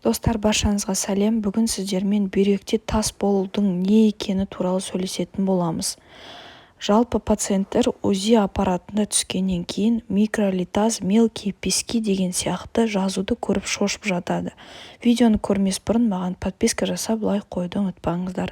Достар, баршаңызға сәлем. Бүгін сіздермен бүйректе тас болудың не екені туралы сөйлесетін боламыз. Жалпы пациенттер УЗИ аппаратына түскеннен кейін микролитаз, мелкие пески деген сияқты жазуды көріп шошып жатады. Видеоны көрмес бұрын маған подписка жасап лайк қойды ұмытпаңыздар.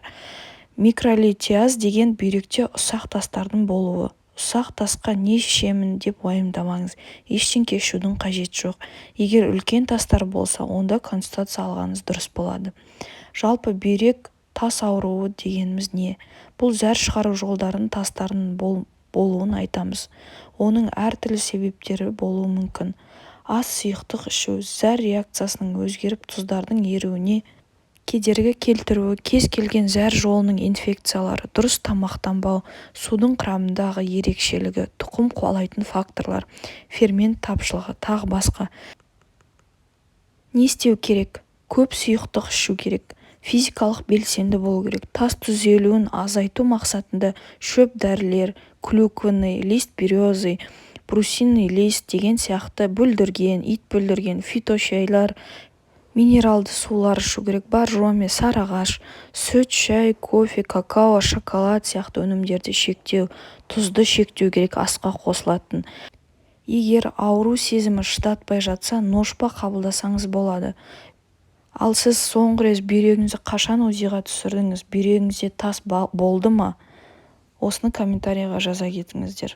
Микролитаз деген бүйректе ұсақ тастардың болуы. Ұсақ тасқа не ішемін деп уайымдамаңыз. Ештеңе ішудің қажеті жоқ. Егер үлкен тастар болса, онда консультация алғаныңыз дұрыс болады. Жалпы бүйрек тас ауруы дегеніміз не? Бұл зәр шығару жолдарының тастарының болуын айтамыз. Оның әртүрлі себептері болуы мүмкін. Аз сұйықтық ішу, зәр реакциясының өзгеріп тұздардың еруіне кедергі келтіруі, кез келген зәр жолының инфекциялары, дұрыс тамақтанбау, судың құрамындағы ерекшелігі, тұқым қуалайтын факторлар, фермент тапшылығы, тағы басқа. Не істеу керек? Көп сұйықтық ішу керек. Физикалық белсенді болу керек. Тас түзелуін азайту мақсатында шөп дәрілер, клюквенный лист березы, брусинный лист деген сияқты бүлдірген, ит бүлдірген фитошайлар, минералды сулар ішу керек. Боржоми, сарыағаш, сүт, шай, кофе, какао, шоколад сияқты өнімдерді шектеу, тұзды шектеу керек, асқа қосылатын. Егер ауру сезімі шыдатпай жатса, ношпа қабылдасаңыз болады. Ал сіз соңғы рет бүйрегіңізді қашан УЗИға түсірдіңіз? Бүйрегіңізде тас болды ма? Осыны комментарийға жаза кетіңіздер.